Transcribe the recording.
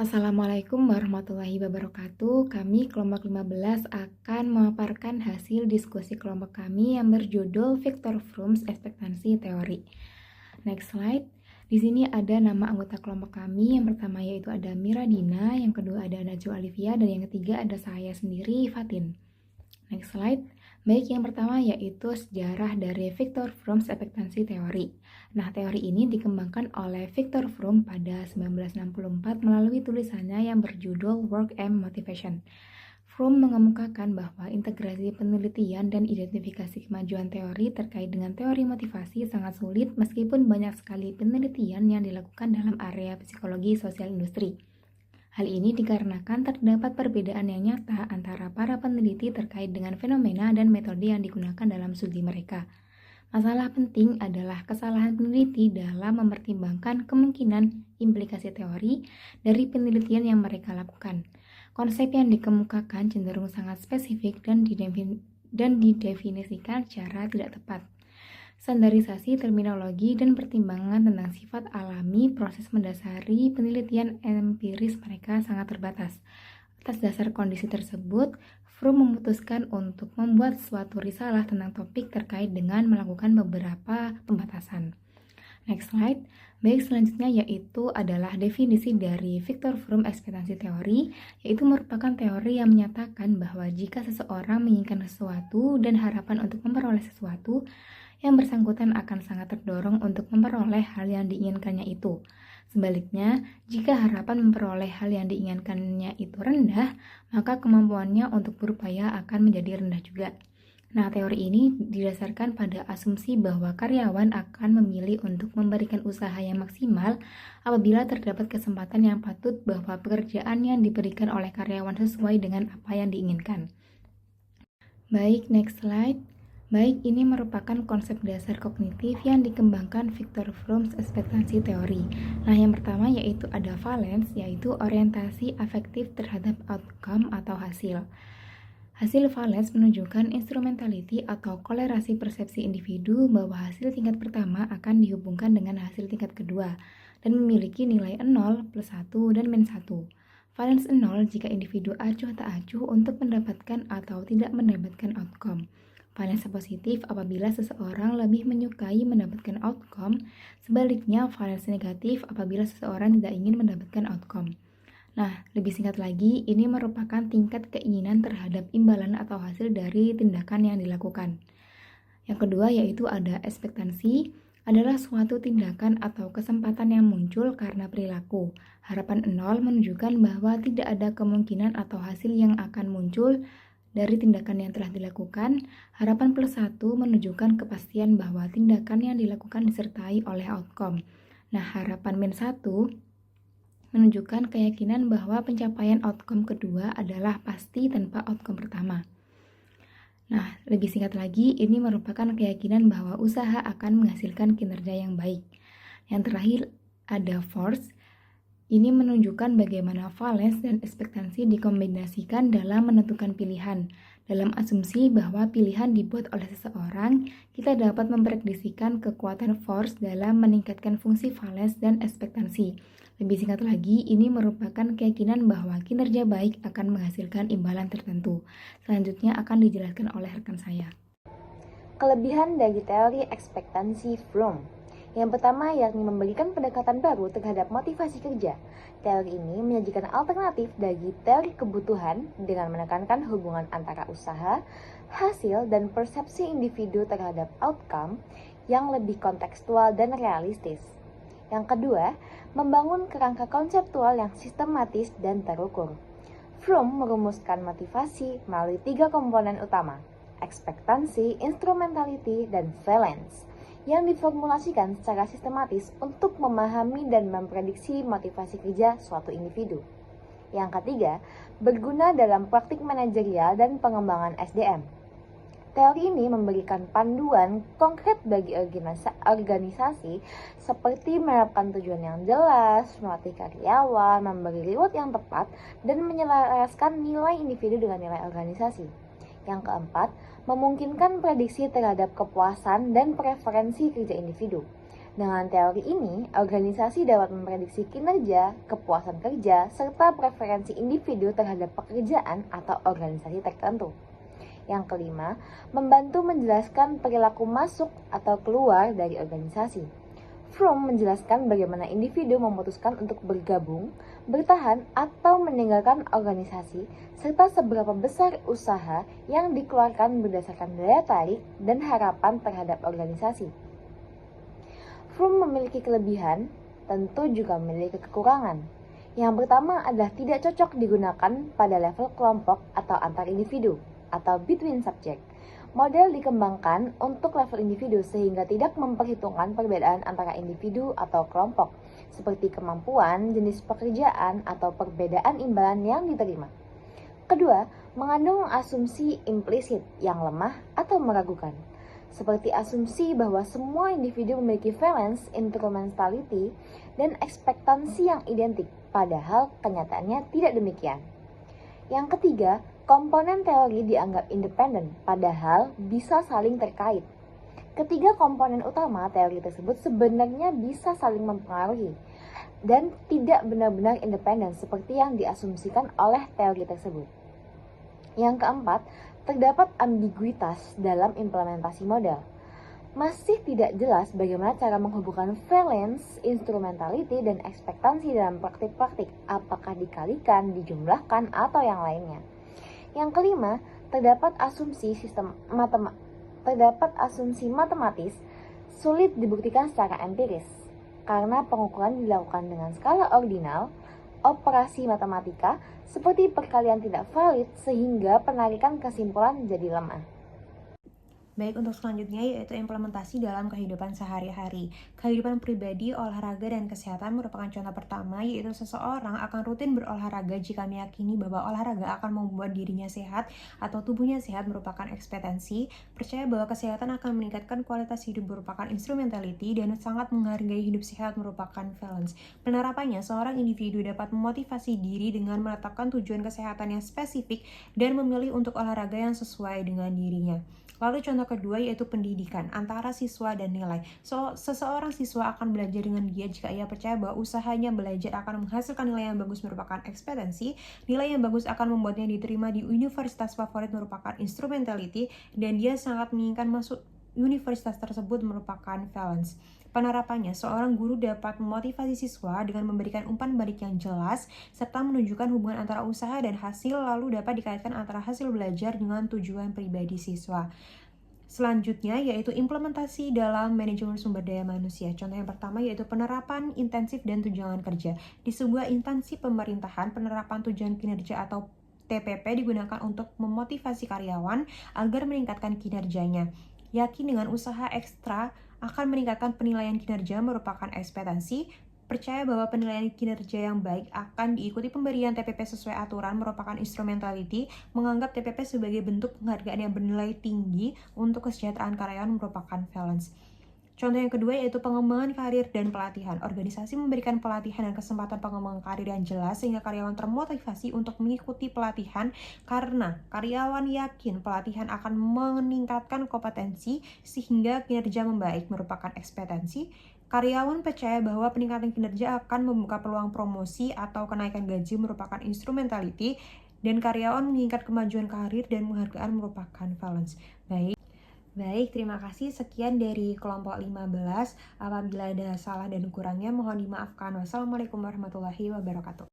Assalamualaikum warahmatullahi wabarakatuh. Kami kelompok 15 akan memaparkan hasil diskusi kelompok kami yang berjudul Victor Fromm's Ekspektasi Teori. Next slide. Di sini ada nama anggota kelompok kami. Yang pertama yaitu ada Mira Dina, yang kedua ada Najwa Olivia, dan yang ketiga ada saya sendiri, Fatin. Next slide. Baik, yang pertama yaitu sejarah dari Victor Fromm's ekspektasi teori. Nah, teori ini dikembangkan oleh Victor Fromm pada 1964 melalui tulisannya yang berjudul Work and Motivation. Fromm mengemukakan bahwa integrasi penelitian dan identifikasi kemajuan teori terkait dengan teori motivasi sangat sulit meskipun banyak sekali penelitian yang dilakukan dalam area psikologi sosial industri. Hal ini dikarenakan terdapat perbedaan yang nyata antara para peneliti terkait dengan fenomena dan metode yang digunakan dalam studi mereka. Masalah penting adalah kesalahan peneliti dalam mempertimbangkan kemungkinan implikasi teori dari penelitian yang mereka lakukan. Konsep yang dikemukakan cenderung sangat spesifik dan didefinisikan secara tidak tepat. Standarisasi terminologi dan pertimbangan tentang sifat alami proses mendasari penelitian empiris mereka sangat terbatas. Atas dasar kondisi tersebut, Fromm memutuskan untuk membuat suatu risalah tentang topik terkait dengan melakukan beberapa pembatasan. Next slide. Baik, selanjutnya yaitu adalah definisi dari Victor Fromm ekspektasi teori, yaitu merupakan teori yang menyatakan bahwa jika seseorang menginginkan sesuatu dan harapan untuk memperoleh sesuatu, yang bersangkutan akan sangat terdorong untuk memperoleh hal yang diinginkannya itu. Sebaliknya, jika harapan memperoleh hal yang diinginkannya itu rendah, maka kemampuannya untuk berupaya akan menjadi rendah juga. Nah, teori ini didasarkan pada asumsi bahwa karyawan akan memilih untuk memberikan usaha yang maksimal apabila terdapat kesempatan yang patut bahwa pekerjaan yang diberikan oleh karyawan sesuai dengan apa yang diinginkan. Baik, next slide. Baik, ini merupakan konsep dasar kognitif yang dikembangkan Victor Fromm's ekspektasi teori. Nah, yang pertama yaitu ada valence, yaitu orientasi afektif terhadap outcome atau hasil. Hasil valence menunjukkan instrumentality atau kolerasi persepsi individu bahwa hasil tingkat pertama akan dihubungkan dengan hasil tingkat kedua dan memiliki nilai 0, plus 1, dan min 1. Valence 0 jika individu acuh tak acuh untuk mendapatkan atau tidak mendapatkan outcome. Valence positif apabila seseorang lebih menyukai mendapatkan outcome, sebaliknya valence negatif apabila seseorang tidak ingin mendapatkan outcome. Nah, lebih singkat lagi, ini merupakan tingkat keinginan terhadap imbalan atau hasil dari tindakan yang dilakukan. Yang kedua yaitu ada ekspektansi, adalah suatu tindakan atau kesempatan yang muncul karena perilaku. Harapan 0 menunjukkan bahwa tidak ada kemungkinan atau hasil yang akan muncul dari tindakan yang telah dilakukan. Harapan plus 1 menunjukkan kepastian bahwa tindakan yang dilakukan disertai oleh outcome. Nah, harapan min 1 menunjukkan keyakinan bahwa pencapaian outcome kedua adalah pasti tanpa outcome pertama. Nah, lebih singkat lagi, ini merupakan keyakinan bahwa usaha akan menghasilkan kinerja yang baik. Yang terakhir ada force. Ini menunjukkan bagaimana valence dan ekspektansi dikombinasikan dalam menentukan pilihan. Dalam asumsi bahwa pilihan dibuat oleh seseorang, kita dapat memprediksikan kekuatan force dalam meningkatkan fungsi valence dan ekspektansi. Lebih singkat lagi, ini merupakan keyakinan bahwa kinerja baik akan menghasilkan imbalan tertentu. Selanjutnya akan dijelaskan oleh rekan saya. Kelebihan dari teori ekspektansi Fromm. Yang pertama yakni memberikan pendekatan baru terhadap motivasi kerja. Teori ini menyajikan alternatif dari teori kebutuhan dengan menekankan hubungan antara usaha, hasil, dan persepsi individu terhadap outcome yang lebih kontekstual dan realistis. Yang kedua, membangun kerangka konseptual yang sistematis dan terukur. Fromm merumuskan motivasi melalui 3 komponen utama: ekspektansi, instrumentality, dan valence, yang diformulasikan secara sistematis untuk memahami dan memprediksi motivasi kerja suatu individu. Yang ketiga, berguna dalam praktik manajerial dan pengembangan SDM. Teori ini memberikan panduan konkret bagi organisasi seperti menerapkan tujuan yang jelas, melatih karyawan, memberi reward yang tepat, dan menyelaraskan nilai individu dengan nilai organisasi. Yang keempat, memungkinkan prediksi terhadap kepuasan dan preferensi kerja individu. Dengan teori ini, organisasi dapat memprediksi kinerja, kepuasan kerja, serta preferensi individu terhadap pekerjaan atau organisasi tertentu. Yang kelima, membantu menjelaskan perilaku masuk atau keluar dari organisasi. Fromm menjelaskan bagaimana individu memutuskan untuk bergabung, bertahan, atau meninggalkan organisasi, serta seberapa besar usaha yang dikeluarkan berdasarkan daya tarik dan harapan terhadap organisasi. Fromm memiliki kelebihan, tentu juga memiliki kekurangan. Yang pertama adalah tidak cocok digunakan pada level kelompok atau antar individu, atau between subject. Model dikembangkan untuk level individu sehingga tidak memperhitungkan perbedaan antara individu atau kelompok, seperti kemampuan, jenis pekerjaan, atau perbedaan imbalan yang diterima. Kedua, mengandung asumsi implisit yang lemah atau meragukan, seperti asumsi bahwa semua individu memiliki valence, instrumentality, dan ekspektansi yang identik, padahal kenyataannya tidak demikian. Yang ketiga, komponen teori dianggap independen, padahal bisa saling terkait. Ketiga komponen utama teori tersebut sebenarnya bisa saling mempengaruhi dan tidak benar-benar independen seperti yang diasumsikan oleh teori tersebut. Yang keempat, terdapat ambiguitas dalam implementasi model. Masih tidak jelas bagaimana cara menghubungkan valence, instrumentality, dan ekspektansi dalam praktik-praktik, apakah dikalikan, dijumlahkan, atau yang lainnya. Yang kelima, terdapat asumsi matematis sulit dibuktikan secara empiris, karena pengukuran dilakukan dengan skala ordinal, operasi matematika seperti perkalian tidak valid sehingga penarikan kesimpulan menjadi lemah. Baik, untuk selanjutnya yaitu implementasi dalam kehidupan sehari-hari. Kehidupan pribadi, olahraga, dan kesehatan merupakan contoh pertama, yaitu seseorang akan rutin berolahraga jika meyakini bahwa olahraga akan membuat dirinya sehat atau tubuhnya sehat merupakan ekspektansi, percaya bahwa kesehatan akan meningkatkan kualitas hidup merupakan instrumentality, dan sangat menghargai hidup sehat merupakan valence. Penerapannya, seorang individu dapat memotivasi diri dengan menetapkan tujuan kesehatan yang spesifik dan memilih untuk olahraga yang sesuai dengan dirinya. Lalu contoh kedua yaitu pendidikan antara siswa dan nilai. Seseorang siswa akan belajar dengan giat jika ia percaya bahwa usahanya belajar akan menghasilkan nilai yang bagus merupakan ekspektansi, nilai yang bagus akan membuatnya diterima di universitas favorit merupakan instrumentality, dan dia sangat menginginkan masuk universitas tersebut merupakan valence. Penerapannya, seorang guru dapat memotivasi siswa dengan memberikan umpan balik yang jelas serta menunjukkan hubungan antara usaha dan hasil, lalu dapat dikaitkan antara hasil belajar dengan tujuan pribadi siswa. Selanjutnya yaitu implementasi dalam manajemen sumber daya manusia. Contoh yang pertama yaitu penerapan intensif dan tunjangan kerja. Di sebuah instansi pemerintahan, penerapan tujuan kinerja atau TPP digunakan untuk memotivasi karyawan agar meningkatkan kinerjanya. Yakin dengan usaha ekstra akan meningkatkan penilaian kinerja merupakan ekspektansi. Percaya bahwa penilaian kinerja yang baik akan diikuti pemberian TPP sesuai aturan merupakan instrumentality. Menganggap TPP sebagai bentuk penghargaan yang bernilai tinggi untuk kesejahteraan karyawan merupakan valence. Contoh yang kedua yaitu pengembangan karir dan pelatihan. Organisasi memberikan pelatihan dan kesempatan pengembangan karir yang jelas sehingga karyawan termotivasi untuk mengikuti pelatihan karena karyawan yakin pelatihan akan meningkatkan kompetensi sehingga kinerja membaik merupakan ekspektansi. Karyawan percaya bahwa peningkatan kinerja akan membuka peluang promosi atau kenaikan gaji merupakan instrumentality, dan karyawan menginginkan kemajuan karir dan penghargaan merupakan valence. Baik, terima kasih. Sekian dari kelompok 15. Apabila ada salah dan kurangnya mohon dimaafkan. Wassalamualaikum warahmatullahi wabarakatuh.